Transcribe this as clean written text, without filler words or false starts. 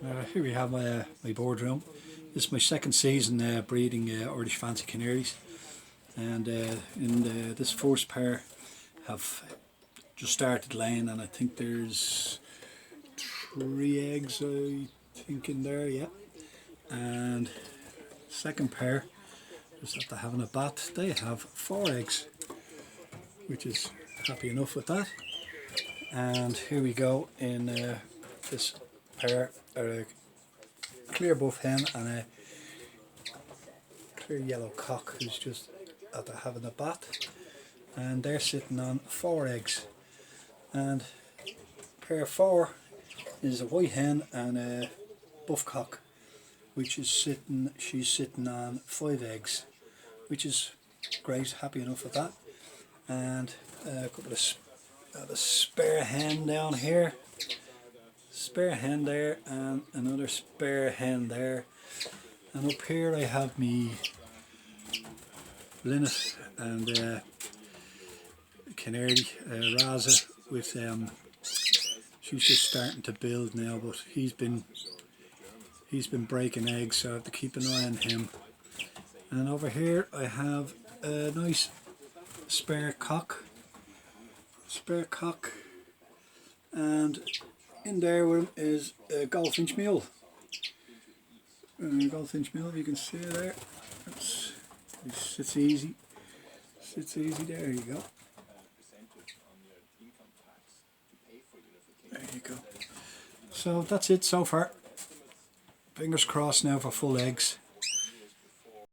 Here we have my boardroom. This is my second season breeding Irish Fancy Canaries, and this first pair have just started laying, and I think there's 3 eggs I think in there, yeah. And second pair, just after having a bat, they have 4 eggs, which is happy enough with that. And here we go in this pair, a clear buff hen and a clear yellow cock who's just after having a bat, and they're sitting on 4 eggs. And pair 4 is a white hen and a buff cock, which is she's sitting on 5 eggs, which is great, happy enough with that. And a couple of a spare hen down here, spare hen there, and another spare hen there. And up here I have me linnet and Canary, Raza, with she's just starting to build now, but he's been breaking eggs, so I have to keep an eye on him. And over here I have a nice spare cock, and in there with him is a goldfinch mule. Goldfinch mule, you can see it there. It sits easy. There you go. There you go. So that's it so far. Fingers crossed now for full eggs.